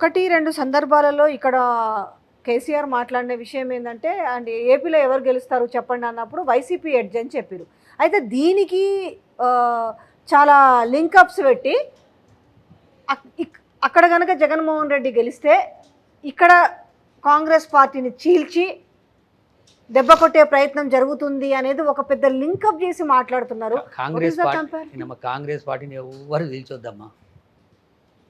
ఒకటి రెండు సందర్భాలలో ఇక్కడ కేసీఆర్ మాట్లాడిన విషయం ఏంటంటే అండ్ ఏపీలో ఎవరు గెలుస్తారు చెప్పండి అన్నప్పుడు వైసీపీ ఎడ్జ్ అని చెప్పారు. అయితే దీనికి ఆ, చాలా లింకప్స్ పెట్టి అక్కడ కనుక జగన్మోహన్ రెడ్డి గెలిస్తే ఇక్కడ కాంగ్రెస్ పార్టీని చీల్చి దెబ్బ కొట్టే ప్రయత్నం జరుగుతుంది అనేది ఒక పెద్ద లింకప్ చేసి మాట్లాడుతున్నారు. కాంగ్రెస్ పార్టీని ఎవరు నిల్చొద్దమ్మా.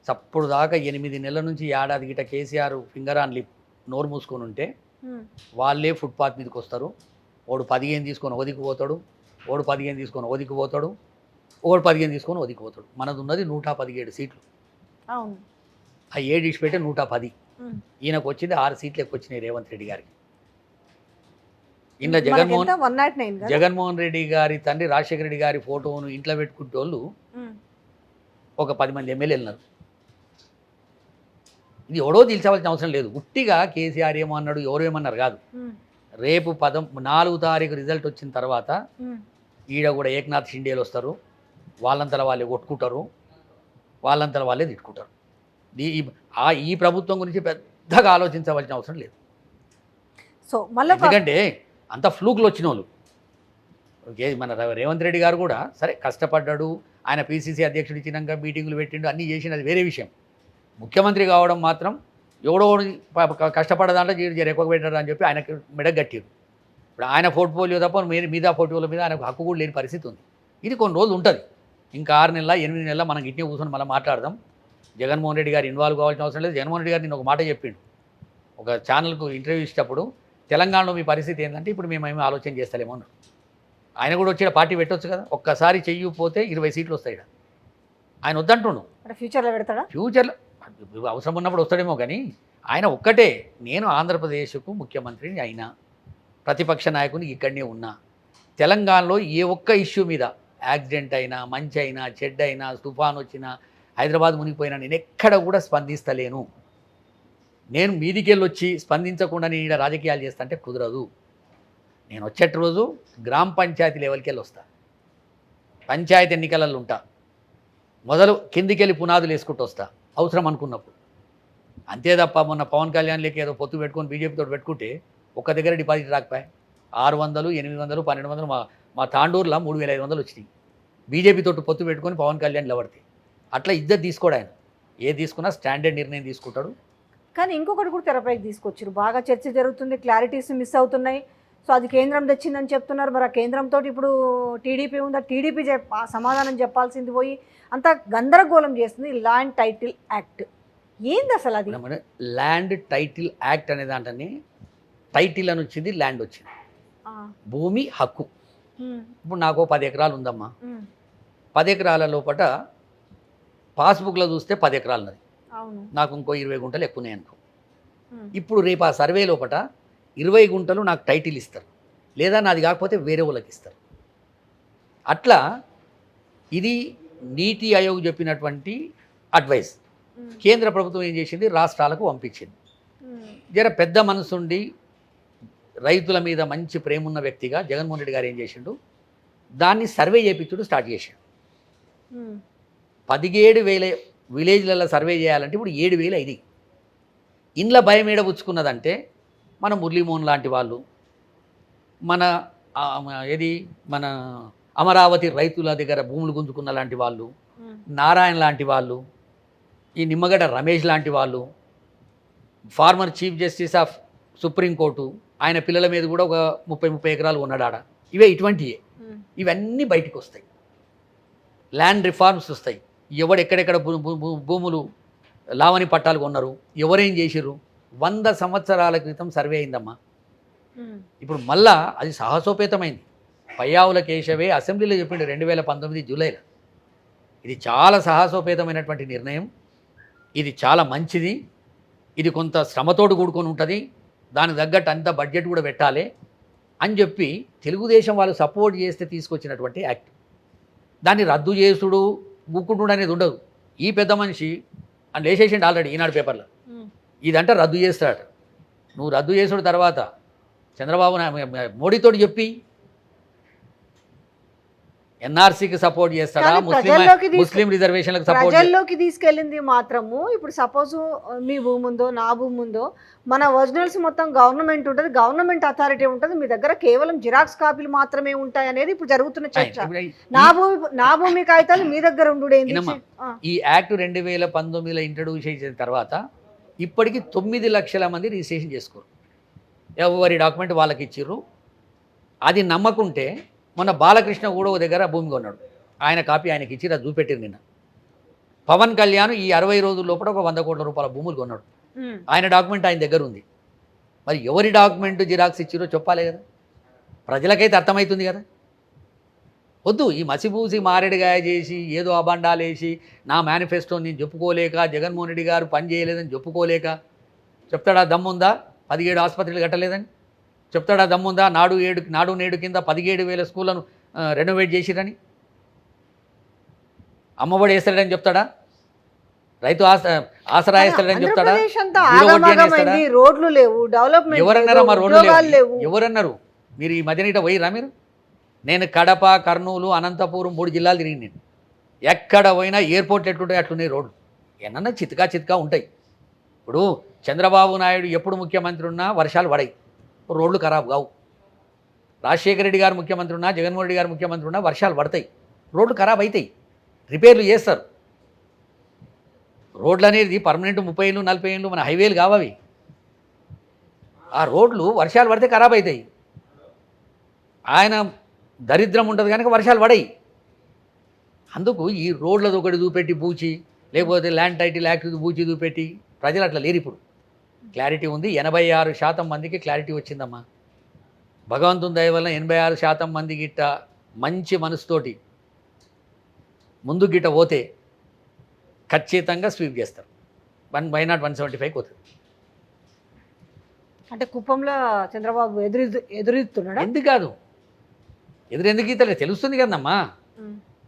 చప్పుడు దాకా 8 నెలల నుంచి ఏడాది గిట కేసీఆర్ ఫింగర్ ఆన్ లిప్ నోరు మూసుకొని ఉంటే వాళ్ళే ఫుట్పాత్ మీదకి వస్తారు. వాడు 15 తీసుకొని ఒదికిపోతాడు, వాడు 15 తీసుకొని ఒదికిపోతాడు, వాడు 15 తీసుకొని ఒదికిపోతాడు. మనది ఉన్నది 117 సీట్లు. అవును, ఆ 7 ఇచ్చి పెట్టి 110. ఈయనకు వచ్చింది 6 సీట్లు ఎక్కువ వచ్చినాయి రేవంత్ రెడ్డి గారికి. ఇంట్లో జగన్మోహన్ రెడ్డి గారి తండ్రి రాజశేఖర రెడ్డి గారి ఫోటోను ఇంట్లో పెట్టుకుంటే వాళ్ళు ఒక 10 మంది ఎమ్మెల్యేలు ఉన్నారు. ఇది ఎవడో తెలిసవలసిన అవసరం లేదు. ఉట్టిగా కేసీఆర్ ఏమో అన్నాడు, ఎవరు ఏమన్నారు కాదు. రేపు 4 తారీఖు రిజల్ట్ వచ్చిన తర్వాత ఈడ కూడా ఏక్నాథ్ షిండేలు వస్తారు, వాళ్ళంతలో వాళ్ళే కొట్టుకుంటారు, వాళ్ళంతలో వాళ్ళే తిట్టుకుంటారు. ఈ ప్రభుత్వం గురించి పెద్దగా ఆలోచించవలసిన అవసరం లేదు. సో మళ్ళీ ఎందుకంటే అంత ఫ్లూక్లు వచ్చిన వాళ్ళు. మన రేవంత్ రెడ్డి గారు కూడా సరే కష్టపడ్డాడు, ఆయన పీసీసీ అధ్యక్షుడు ఇచ్చినాక మీటింగులు పెట్టిండు, అన్నీ చేసినది వేరే విషయం. ముఖ్యమంత్రి కావడం మాత్రం ఎవడో కష్టపడదాంట్లో జర ఎక్కువ పెట్టాడు అని చెప్పి ఆయనకు మెడగట్టారు. ఇప్పుడు ఆయన పోర్ట్ఫోలియో తప్ప మీద పోర్ట్ఫోలియో మీద ఆయనకు హక్కు కూడా లేని పరిస్థితి ఉంది. ఇది కొన్ని రోజులు ఉంటుంది. ఇంకా 6 నెలల 8 నెలల మనం ఇట్నే కూర్చొని మళ్ళీ మాట్లాడదాం. జగన్మోహన్ రెడ్డి గారు ఇన్వాల్వ్ కావాల్సిన అవసరం లేదు. జగన్మోహన్ రెడ్డి గారు నేను ఒక మాట చెప్పిండు ఒక ఛానల్కు ఇంటర్వ్యూ ఇచ్చేటప్పుడు, తెలంగాణలో మీ పరిస్థితి ఏంటంటే ఇప్పుడు మేమేమి ఆలోచన చేస్తలేమో అన్నాడు. ఆయన కూడా వచ్చి పార్టీ పెట్టవచ్చు కదా. ఒక్కసారి చెయ్యకపోతే 20 సీట్లు వస్తాయి. ఆయన వద్దంటుండు. ఫ్యూచర్లో పెడతాడా? ఫ్యూచర్లో అవసరం ఉన్నప్పుడు వస్తాడేమో. కానీ ఆయన ఒక్కటే, నేను ఆంధ్రప్రదేశ్కు ముఖ్యమంత్రిని అయినా, ప్రతిపక్ష నాయకుని ఇక్కడనే ఉన్నా, తెలంగాణలో ఏ ఒక్క ఇష్యూ మీద యాక్సిడెంట్ అయినా, మంచి అయినా, చెడ్డ అయినా, తుఫాన్ వచ్చినా, హైదరాబాద్ మునిగిపోయినా నేను ఎక్కడ కూడా స్పందిస్తలేను. నేను మీదికెళ్ళి వచ్చి స్పందించకుండా నేను ఇక్కడ రాజకీయాలు చేస్తాంటే కుదరదు. నేను వచ్చేట రోజు గ్రామ పంచాయతీ లెవెల్కి వెళ్ళి వస్తా, పంచాయతీ ఎన్నికలలో ఉంటా, మొదలు కిందికెళ్ళి పునాదులు వేసుకుంటూ వస్తా అవసరం అనుకున్నప్పుడు. అంతే తప్ప మొన్న పవన్ కళ్యాణ్ లేక ఏదో పొత్తు పెట్టుకొని బీజేపీతో పెట్టుకుంటే ఒక్క దగ్గర డిపాజిట్ రాకపోయాయి. 600, 800, 1200, మా తాండూరులో 3500 వచ్చినాయి. బీజేపీతో పొత్తు పెట్టుకొని పవన్ కళ్యాణ్ లెవడితే అట్లా ఇద్దరు తీసుకోడు ఆయన. ఏది తీసుకున్నా స్టాండర్డ్ నిర్ణయం తీసుకుంటాడు. కానీ ఇంకొకటి కూడా తెరపైకి తీసుకొచ్చారు, బాగా చర్చ జరుగుతుంది, క్లారిటీస్ మిస్ అవుతున్నాయి. సో అది కేంద్రం తెచ్చిందని చెప్తున్నారు. మరి ఆ కేంద్రంతో ఇప్పుడు టీడీపీ ఉందా, టీడీపీ సమాధానం చెప్పాల్సింది పోయి అంతా గందరగోళం చేస్తుంది. ల్యాండ్ టైటిల్ యాక్ట్ ఏంది అసలు? అది ల్యాండ్ టైటిల్ యాక్ట్ అనే దాంట్లోనే టైటిల్ అని వచ్చింది, ల్యాండ్ వచ్చింది, భూమి హక్కు. ఇప్పుడు నాకు 10 ఎకరాలు ఉందమ్మా. 10 ఎకరాల లోపల పాస్బుక్లో చూస్తే 10 ఎకరాలు ఉన్నది, నాకు ఇంకో 20 గుంటలు ఎక్కువ ఉన్నాయి అనుకో. ఇప్పుడు రేపు ఆ సర్వే లోపల 20 గుంటలు నాకు టైటిల్ ఇస్తారు, లేదా నాది కాకపోతే వేరే వాళ్ళకి ఇస్తారు. అట్లా ఇది నీతి ఆయోగ్ చెప్పినటువంటి అడ్వైస్. కేంద్ర ప్రభుత్వం ఏం చేసింది, రాష్ట్రాలకు పంపించింది. జర పెద్ద మనసుండి రైతుల మీద మంచి ప్రేమ ఉన్న వ్యక్తిగా జగన్మోహన్ రెడ్డి గారు ఏం చేసిండు, దాన్ని సర్వే చేయించుడు స్టార్ట్ చేశాడు. 17,000 విలేజ్లలో సర్వే చేయాలంటే ఇప్పుడు 7,000 అయింది. ఇండ్ల భయం ఏడబుచ్చుకున్నదంటే మన మురళీమోహన్ లాంటి వాళ్ళు, మన అమరావతి రైతుల దగ్గర భూములు గుంజుకున్న లాంటి వాళ్ళు, నారాయణ లాంటి వాళ్ళు, ఈ నిమ్మగడ్డ రమేష్ లాంటి వాళ్ళు, former chief justice of supreme court, ఆయన పిల్లల మీద కూడా ఒక 30 ఎకరాలు ఉన్నాడు ఆడ. ఇటువంటివే ఇవన్నీ బయటికి వస్తాయి. ల్యాండ్ రిఫార్మ్స్ వస్తాయి. ఎవడు ఎక్కడెక్కడ భూములు లావణి పట్టాలు కొన్నారు, ఎవరేం చేసిర్రు, 100 సంవత్సరాల క్రితం సర్వే అయిందమ్మా. ఇప్పుడు మళ్ళా అది సాహసోపేతమైంది. పయ్యావుల కేశవే అసెంబ్లీలో చెప్పిండు 2019 జూలైలో. ఇది చాలా సాహసోపేతమైనటువంటి నిర్ణయం. ఇది చాలా మంచిది. ఇది కొంత శ్రమతోడు కూడుకొని ఉంటుంది, దానికి తగ్గట్టు అంత బడ్జెట్ కూడా పెట్టాలి అని చెప్పి తెలుగుదేశం వాళ్ళు సపోర్ట్ చేస్తే తీసుకొచ్చినటువంటి యాక్ట్. దాన్ని రద్దు చేసుడు గుక్కుంటుడు అనేది ఉండదు. ఈ పెద్ద మనిషి అని లేచేసిండు ఆల్రెడీ ఈనాడు పేపర్లో. ఇదంటే రద్దు చేస్తాడు. నువ్వు రద్దు చేసుడు తర్వాత చంద్రబాబు మోడీతోటి చెప్పి ఎన్ఆర్సీకి సపోర్ట్ చేస్తాడా, కానీ ప్రజల్లోకి ముస్లిం రిజర్వేషన్లకు సపోర్ట్ ప్రజల్లోకి తీసుకెళ్ళింది మాత్రము ఇప్పుడు సపోజ్ మీ భూమి ఉందో నా భూమి ఉందో మన ఒరిజినల్స్ మొత్తం గవర్నమెంట్ ఉంటుంది, గవర్నమెంట్ అథారిటీ ఉంటుంది, మీ దగ్గర కేవలం జిరాక్స్ కాపీలు మాత్రమే ఉంటాయి అనేది ఇప్పుడు జరుగుతున్న చర్చ. నా భూమి కాగితాలు మీ దగ్గర ఉండు. ఈ యాక్ట్ 2019లో ఇంట్రడ్యూస్ చేసిన తర్వాత ఇప్పటికి 9 లక్షల మంది రిజిస్ట్రేషన్ చేసుకోరు. ఎవరి డాక్యుమెంట్ వాళ్ళకి ఇచ్చిర్రు. అది నమ్మకుంటే మొన్న బాలకృష్ణ కూడా ఒక దగ్గర భూమి కొన్నాడు, ఆయన కాపీ ఆయనకి ఇచ్చి అది చూపెట్టిరు నిన్న. పవన్ కళ్యాణ్ ఈ 60 రోజుల లోపల ఒక 100 కోట్ల రూపాయల భూములు కొన్నాడు, ఆయన డాక్యుమెంట్ ఆయన దగ్గర ఉంది. మరి ఎవరి డాక్యుమెంట్ జిరాక్స్ ఇచ్చిరో చెప్పాలి కదా, ప్రజలకైతే అర్థమవుతుంది కదా. వద్దు ఈ మసిబూసి మారేడుగాయ చేసి ఏదో అబండాలు వేసి నా మేనిఫెస్టో నేను చెప్పుకోలేక, జగన్మోహన్ రెడ్డి గారు పని చేయలేదని చెప్పుకోలేక చెప్తాడా దమ్ముందా 17 ఆసుపత్రులు కట్టలేదని చెప్తాడా దమ్ముందా, నాడు నేడు కింద 17,000 స్కూళ్ళను రెనోవేట్ చేసిరని, అమ్మఒడి వేస్తాడని చెప్తాడా, రైతు ఆసరా వేస్తాడని చెప్తాడా, రోడ్లు లేవు, డెవలప్మెంట్ ఎవరన్నారా మా రోడ్లు లేవు, ఎవరన్నారు? మీరు ఈ మధ్యన పోయిరా మీరు? నేను కడప, కర్నూలు, అనంతపురం 3 జిల్లాలు తిరిగి, నేను ఎక్కడ పోయినా ఎయిర్పోర్ట్లు ఎట్లుంటాయి అట్లున్నాయి రోడ్లు, ఎన్నన్నా చితకా ఉంటాయి. ఇప్పుడు చంద్రబాబు నాయుడు ఎప్పుడు ముఖ్యమంత్రి ఉన్నా వర్షాలు పడాయి, రోడ్లు ఖరాబ్ కావు. రాజశేఖర రెడ్డి గారు ముఖ్యమంత్రి ఉన్నా, జగన్మోహన్ రెడ్డి గారు ముఖ్యమంత్రి ఉన్నా వర్షాలు పడతాయి, రోడ్లు ఖరాబ్ అవుతాయి, రిపేర్లు చేస్తారు. రోడ్లు అనేది పర్మనెంట్ 30 ఏళ్ళు 40 ఏళ్ళు మన హైవేలు కావవి. ఆ రోడ్లు వర్షాలు పడితే ఖరాబ్ అవుతాయి. ఆయన దరిద్రం ఉంటుంది కనుక వర్షాలు పడాయి. అందుకు ఈ రోడ్లది ఒకటి చూపెట్టి బూచి, లేకపోతే ల్యాండ్ టైటిల్ యాక్ట్ బూచి చూపెట్టి ప్రజలు అట్లా లేరు. ఇప్పుడు క్లారిటీ ఉంది. 86% మందికి క్లారిటీ వచ్చిందమ్మా. భగవంతుని దయ వల్ల 86% మంది గిట్ట మంచి మనసుతోటి ముందు గిట్ట పోతే ఖచ్చితంగా స్వీప్ చేస్తారు. 175 పోతుంది. అంటే కుప్పంలో చంద్రబాబు ఎదురుతున్నాడు. ఎందుకు కాదు, ఎందుకు ఇతలే తెలుస్తుంది కదమ్మా.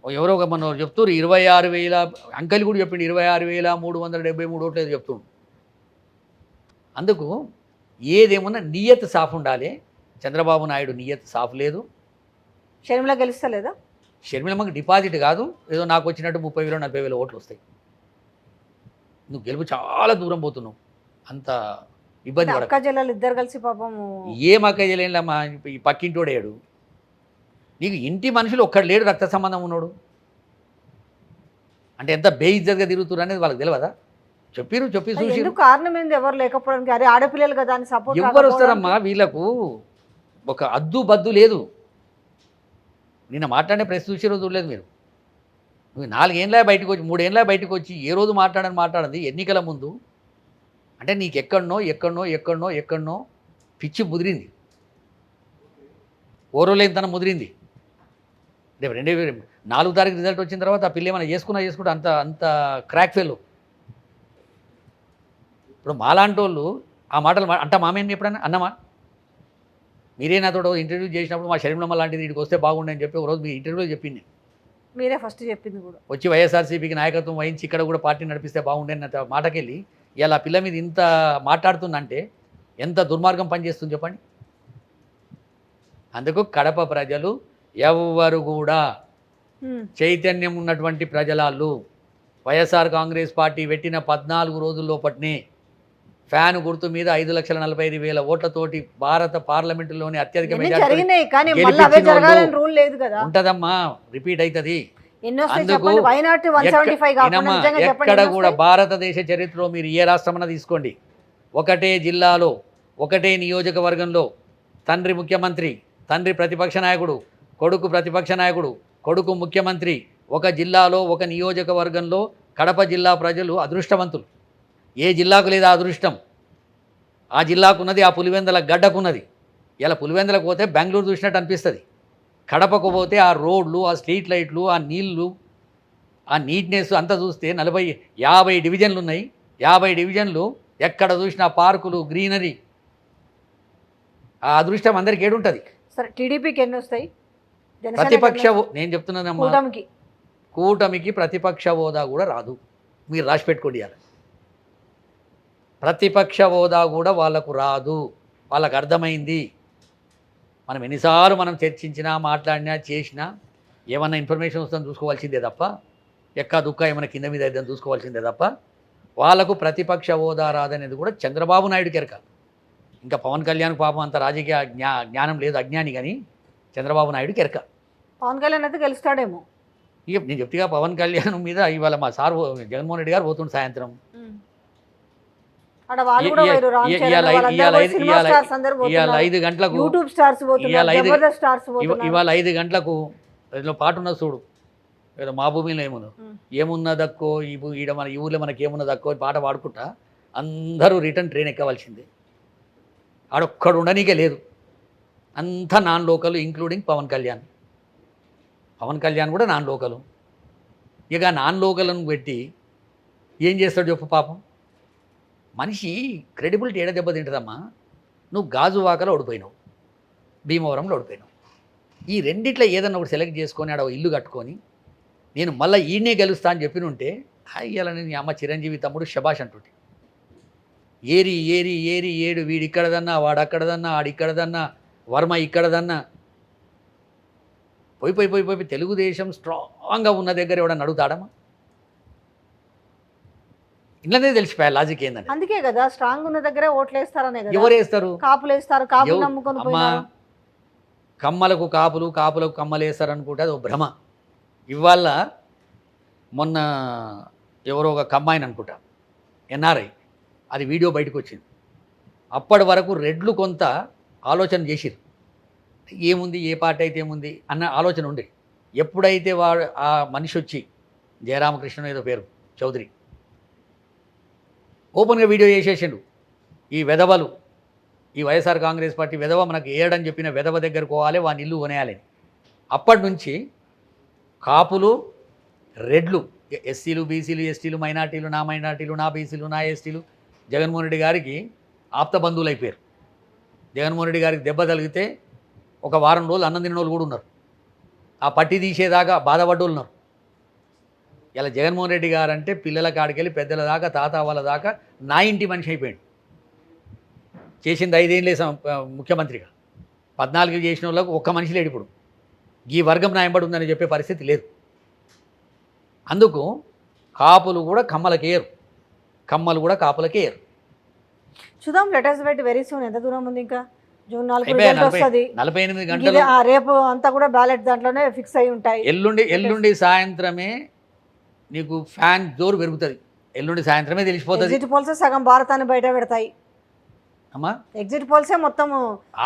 ఎవరో ఒక మనం చెప్తున్నారు 26,000 అంకెలు కూడా చెప్పిండు, 26,373 ఓట్లు ఏదో చెప్తుండు. అందుకు ఏదేమన్నా నియత్ సాఫ్ ఉండాలి. చంద్రబాబు నాయుడు నియత్ సాఫ్ లేదు. షర్మిల గెలుస్తలేదా? షర్మిలమ్మకి డిపాజిట్ కాదు, ఏదో నాకు వచ్చినట్టు 30,000 40,000 ఓట్లు వస్తాయి. నువ్వు గెలుపు చాలా దూరం పోతున్నావు, అంత ఇబ్బంది పడ. అక్క చెల్లెలు ఇద్దరు కలిసి పాపం ఏం అక్క చెల్లెళ్ళమ్మా, ఈ పక్కింటోడేడు. నీకు ఇంటి మనుషులు ఒక్కడు లేడు రక్త సంబంధం ఉన్నాడు అంటే ఎంత బేయిజ్జత్గా తిరుగుతున్నారు అనేది వాళ్ళకి తెలియదా? చెప్పి చూసి కారణం ఏంది ఎవరు లేకపోవడానికి? అరే ఆడపిల్లలు కదా అని సపోర్ట్ ఎవరు వస్తారమ్మా? వీళ్ళకు ఒక అద్దు బద్దు లేదు. నిన్న మాట్లాడే ప్రెస్ చూసే రోజు చూడలేదు మీరు. నువ్వు 4 ఏళ్ళ బయటకు వచ్చి 3 ఏళ్ళ బయటకు వచ్చి ఏ రోజు మాట్లాడింది ఎన్నికల ముందు అంటే నీకు ఎక్కడనో పిచ్చి ముదిరింది, ఓరోలేనితనం ముదిరింది. రేపు 4వ తారీఖు రిజల్ట్ వచ్చిన తర్వాత ఆ పిల్ల ఏమైనా చేసుకుంటే అంత క్రాక్ ఫెయిల్. ఇప్పుడు మాలాంటి వాళ్ళు ఆ మాటలు అంట మామేంటి ఎప్పుడన్నా అన్నమా? మీరే నాతో ఇంటర్వ్యూ చేసినప్పుడు మా షర్మిలమ్మ లాంటిది వీడికి వస్తే బాగుండే అని చెప్పి ఒకరోజు మీ ఇంటర్వ్యూలో చెప్పింది. మీరే ఫస్ట్ చెప్పింది కూడా. వచ్చి వైఎస్ఆర్సీపీకి నాయకత్వం వహించి ఇక్కడ కూడా పార్టీ నడిపిస్తే బాగుండే అన్న మాటకెళ్ళి ఇలా పిల్ల మీద ఇంత మాట్లాడుతుందంటే ఎంత దుర్మార్గం పనిచేస్తుంది చెప్పండి. అందుకు కడప ప్రజలు ఎవ్వరు కూడా చైతన్యం ఉన్నటువంటి ప్రజలాళ్ళు వైఎస్ఆర్ కాంగ్రెస్ పార్టీ పెట్టిన 14 రోజుల్లోపటినే ఫ్యాన్ గుర్తు మీద 5,45,000 ఓట్లతోటి భారత పార్లమెంటులోని అత్యధిక మెజారిటీ ఉంటదమ్మా, రిపీట్ అవుతుంది. అందుకు ఎక్కడ కూడా భారతదేశ చరిత్రలో మీరు ఏ రాష్ట్రమన్నా తీసుకోండి, ఒకటే జిల్లాలో ఒకటే నియోజకవర్గంలో తండ్రి ముఖ్యమంత్రి, తండ్రి ప్రతిపక్ష నాయకుడు, కొడుకు ప్రతిపక్ష నాయకుడు, కొడుకు ముఖ్యమంత్రి, ఒక జిల్లాలో ఒక నియోజకవర్గంలో కడప జిల్లా ప్రజలు అదృష్టవంతులు. ఏ జిల్లాకు లేదా అదృష్టం? ఆ జిల్లాకున్నది, ఆ పులివెందల గడ్డకున్నది. ఇలా పులివెందలకు పోతే బెంగళూరు చూసినట్టు అనిపిస్తుంది, కడపకు పోతే ఆ రోడ్లు, ఆ స్ట్రీట్ లైట్లు, ఆ నీళ్లు, ఆ నీట్నెస్ అంతా చూస్తే 50 డివిజన్లు ఉన్నాయి. 50 డివిజన్లు ఎక్కడ చూసినా పార్కులు, గ్రీనరీ. ఆ అదృష్టం అందరికి ఏడుంటుంది. సరే, టీడీపీకి ఎన్ని వస్తాయి? ప్రతిపక్ష నేను చెప్తున్నానమ్మా, కూటమికి ప్రతిపక్ష హోదా కూడా రాదు. మీరు రాసి పెట్టుకోండి. ప్రతిపక్ష హోదా కూడా వాళ్ళకు రాదు. వాళ్ళకు అర్థమైంది. మనం ఎన్నిసార్లు చర్చించినా, మాట్లాడినా, చేసినా ఏమన్నా ఇన్ఫర్మేషన్ వస్తుందని చూసుకోవాల్సిందే తప్ప ఎక్క దుక్క ఏమైనా కింద మీద అయితే చూసుకోవాల్సిందే తప్ప వాళ్ళకు ప్రతిపక్ష హోదా రాదనేది కూడా చంద్రబాబు నాయుడుకి ఎరక. ఇంకా పవన్ కళ్యాణ్ పాపం అంత రాజకీయ జ్ఞానం లేదు, అజ్ఞాని, కానీ చంద్రబాబు నాయుడుకి ఎరక. పవన్ కళ్యాణ్ అయితే గెలుస్తాడేమో. ఇక నేను చెప్తేగా పవన్ కళ్యాణ్ మీద ఇవాళ మా సార్ జగన్మోహన్ రెడ్డి గారు పోతుండు సాయంత్రం. ఆడ వాళ్ళు కూడా పోయారు, రామ్ చరణ్ వాళ్ళందరూ పోయి సినిమా స్టార్స్ అందరూ ఇవాళ పోతున్నారు, 5 గంటలకు యూట్యూబ్ స్టార్స్ పోతున్నారు, జబర్దస్త్ స్టార్స్ పోతున్నారు. ఇవాళ 5 గంటలకు ఏదో పాట ఉన్నది చూడు, ఏదో మా భూమిలో ఏమున్నదక్కో ఈడ మన ఈ ఊళ్ళో మనకి ఏమున్నదక్కో పాట పాడుకుంటా అందరూ రిటర్న్ ట్రైన్ ఎక్కవలసిందే. ఆడొక్కడు ఉండనీకే లేదు, అంతా non local including Pavan Kalyan. Pavan Kalyan కూడా నాన్ లోకలు. ఇక నాన్ లోకలను పెట్టి ఏం చేస్తాడు చెప్పు పాపం. మనిషి క్రెడిబిలిటీ ఏడ దెబ్బతింటుందమ్మా. నువ్వు గాజువాకలో ఓడిపోయినావు, భీమవరంలో ఓడిపోయినావు. ఈ రెండిట్లో ఏదన్నా ఒకటి సెలెక్ట్ చేసుకొని ఆడ ఇల్లు కట్టుకొని నేను మళ్ళీ ఈయనే గెలుస్తా అని చెప్పినుంటే అయ్యాలని నీ అమ్మ చిరంజీవి తమ్ముడు శభాష్ అంటుంటే. ఏరి ఏరి ఏరి ఏడు వీడిక్కడదన్నా వాడక్కడదన్నా ఆడిక్కడదన్నా వర్మ ఇక్కడదన్నా పోయి పోయి పోయి పోయి తెలుగుదేశం స్ట్రాంగ్గా ఉన్న దగ్గర ఎవడన్నా అడుగుతాడమ్మా. ఇళ్ళనే తెలిసిపోయా లాజిక్ ఏందని. అందుకే కదా స్ట్రాంగ్ ఉన్న దగ్గరే ఓట్లు వేస్తారనే కదా. ఎవరు వేస్తారు? కాపులు వేస్తారు, కాపులు నమ్ముకొని పోయినారు. కమ్మలకు కాపులు, కాపులకు కమ్మలు వేస్తారు అనుకుంటే అది ఒక భ్రమ. ఇవాళ మొన్న ఎవరో ఒక కమ్మాయిని అనుకుంటా, ఎన్ఆర్ఐ, అది వీడియో బయటకు వచ్చింది. అప్పటి వరకు రెడ్లు కొంత ఆలోచన చేసిరు, ఏముంది ఏ పార్టీ అయితే ఏముంది అన్న ఆలోచన ఉండే. ఎప్పుడైతే వాడు ఆ మనిషి వచ్చి జయరామకృష్ణ ఏదో పేరు చౌదరి ఓపెన్గా వీడియో చేసేసిండు, ఈ వెధవలు, ఈ వైఎస్ఆర్ కాంగ్రెస్ పార్టీ వెధవ మనకు ఏడని చెప్పిన వెధవ దగ్గరకు పోవాలి, వాని ఇల్లు కొనేయాలని. అప్పటి నుంచి కాపులు, రెడ్లు, ఎస్సీలు, బీసీలు, ఎస్టీలు, మైనార్టీలు, నా బీసీలు, నా ఎస్టీలు జగన్మోహన్ రెడ్డి గారికి ఆప్త బంధువులు అయిపోయారు. జగన్మోహన్ రెడ్డి గారికి దెబ్బ తగిలితే ఒక వారం రోజులు అన్నం తిన్న వాళ్ళు కూడా ఉన్నారు, ఆ పట్టి తీసేదాకా బాధపడ్డోళ్ళు ఉన్నారు. ఇలా జగన్మోహన్ రెడ్డి గారు అంటే పిల్లల కాడికెళ్ళి పెద్దల దాకా, తాత వాళ్ళ దాకా నా ఇంటి మనిషి అయిపోయాడు. చేసింది 5 ఏళ్ళే ముఖ్యమంత్రిగా, 14 చేసిన వాళ్ళకు ఒక్క మనిషి లేడు ఇప్పుడు. ఈ వర్గం న్యాయంపడి ఉందని చెప్పే పరిస్థితి లేదు. అందుకు కాపులు కూడా కమ్మలకేయరు, కమ్మలు కూడా కాపులకేయరు. చూద్దాం, లెటర్స్ వెయిట్ వెరీ సూన్. ఎంత దూరం ఉంది ఇంకా? జూన్ 4 రిజల్ట్ వస్తుంది, 48 గంటలు. రేపు అంతా కూడా బ్యాలెట్ దాంట్లోనే ఫిక్స్ అయి ఉంటాయి. ఎల్లుండి సాయంత్రమే నీకు ఫ్యాన్ జోరు పెరుగుతుంది. ఎల్లుండి సాయంత్రమే తెలిసిపోతుంది. ఎగ్జిట్ పోల్స్ సగం భారతాన్ని బయట పెడతాయి అమ్మా. ఎగ్జిట్ పోల్సే మొత్తం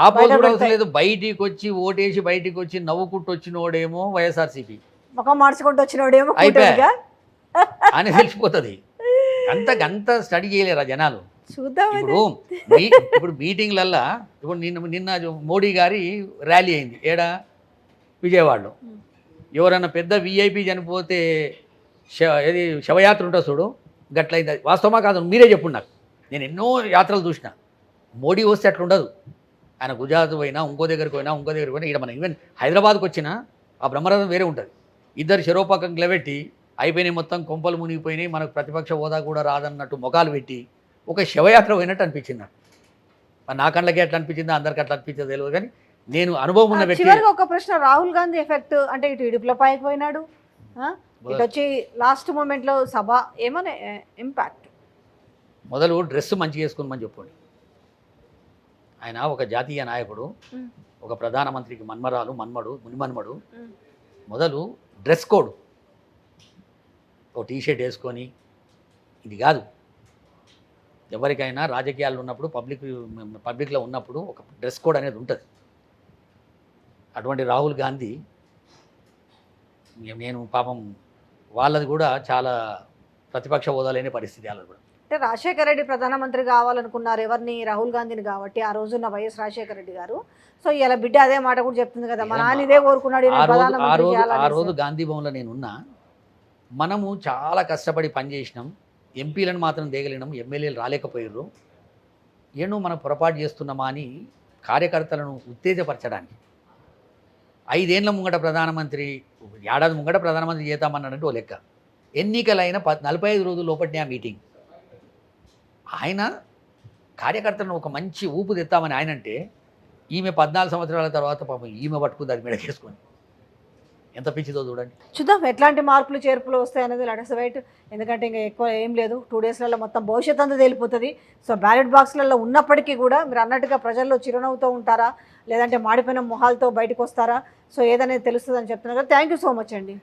ఆ పోల్స్ కూడా అవసరం లేదు, బయటికి వచ్చి ఓటేసి బయటికి వచ్చి నవ్వుకుంటూ వచ్చినోడేమో వైఎస్ఆర్సీపీ, ముఖం మార్చుకుంటూ వచ్చినోడేమో అని తెలిసిపోతుంది. అంత స్టడీ చేయలేరా జనాలు? చూద్దాం. ఇప్పుడు మీటింగ్లల్లా ఇప్పుడు నిన్న మోడీ గారి ర్యాలీ అయింది ఏడా, విజయవాడలో. ఎవరన్నా పెద్ద విఐపి చనిపోతే ఏది శవయాత్ర ఉంటుంది చూడు, గట్లయింది. వాస్తవమా కాదు మీరే చెప్పుండి నాకు. నేను ఎన్నో యాత్రలు చూసిన. మోడీ వస్తే అట్లుండదు. ఆయన గుజరాత్ పోయినా, ఇంకో దగ్గరికి పోయినా, ఇక్కడ మన ఈవెన్ హైదరాబాద్కి వచ్చినా ఆ బ్రహ్మరథం వేరే ఉంటుంది. ఇద్దరు శరోపకం నిలబెట్టి అయిపోయినాయి, మొత్తం కొంపలు మునిగిపోయినాయి, మనకు ప్రతిపక్ష హోదా కూడా రాదన్నట్టు మొఖాలు పెట్టి ఒక శవయాత్ర పోయినట్టు అనిపించింది నాకు. నా కళ్ళకి ఎట్లా అనిపించిందో అందరికి అట్లా అనిపించదు తెలియదు, కానీ నేను అనుభవం ఉన్న వ్యక్తి. ఒక ప్రశ్న, రాహుల్ గాంధీ ఎఫెక్ట్ అంటే ఇటు టీడీపీలో పైకి పోయినాడు, ఇటు వచ్చి లాస్ట్ మూమెంట్లో సభ ఏమన్నా ఇంపాక్ట్? మొదలు డ్రెస్ మంచిగా వేసుకోమని చెప్పండి. ఆయన ఒక జాతీయ నాయకుడు, ఒక ప్రధానమంత్రికి మునిమన్మడు. మొదలు డ్రెస్ కోడ్, ఒక టీషర్ట్ వేసుకొని, ఇది కాదు. ఎవరికైనా రాజకీయాల్లో ఉన్నప్పుడు పబ్లిక్లో ఉన్నప్పుడు ఒక డ్రెస్ కోడ్ అనేది ఉంటుంది. అటువంటి రాహుల్ గాంధీ, నేను పాపం వాళ్ళది కూడా చాలా ప్రతిపక్ష హోదా లేని పరిస్థితి వాళ్ళది కూడా. అంటే రాజశేఖర రెడ్డి ప్రధానమంత్రి కావాలనుకున్నారు ఎవరిని? రాహుల్ గాంధీని. కాబట్టి ఆ రోజున్న వైఎస్ రాజశేఖర రెడ్డి గారు. సో ఇలా బిడ్డ అదే మాట కూడా చెప్తుంది కదా, మా నాన్న ఇదే కోరుకున్నాడు. ఆ రోజు గాంధీ భవన్లో నేనున్నా. మనము చాలా కష్టపడి పనిచేసినాం, ఎంపీలను మాత్రం దేగలినాం, ఎమ్మెల్యేలు రాలేకపోయారు. ఏను మనం పొరపాటు చేస్తున్నామా అని కార్యకర్తలను ఉత్తేజపరచడానికి 5 ఏళ్ల ముంగట ప్రధానమంత్రి, ఏడాది ముంగట ప్రధానమంత్రి చేద్దామన్నాడంటే ఓ లెక్క. ఎన్నికలైన 45 రోజుల లోపటినే ఆ మీటింగ్. ఆయన కార్యకర్తలను ఒక మంచి ఊపు తెస్తామని ఆయన అంటే, ఈమె 14 సంవత్సరాల తర్వాత పాపం ఈమె పట్టుకుంది అది మెడకేసుకొని. ఎంత పిచ్చిదో చూడండి. చూద్దాం ఎట్లాంటి మార్పులు చేర్పులు వస్తాయి అనేది లెట్స్ వెయిట్. ఎందుకంటే ఇంకా ఎక్కువ ఏం లేదు, 2 డేస్లలో మొత్తం భవిష్యత్ అంతా తేలిపోతుంది. సో బ్యాలెట్ బాక్స్లలో ఉన్నప్పటికీ కూడా మీరు అన్నట్టుగా ప్రజల్లో చిరునవ్వుతో ఉంటారా, లేదంటే మాడిపోయిన మొహాలతో బయటకు వస్తారా, సో ఏదనేది తెలుస్తుందని చెప్తున్నారు. థ్యాంక్ యూ సో మచ్ అండి.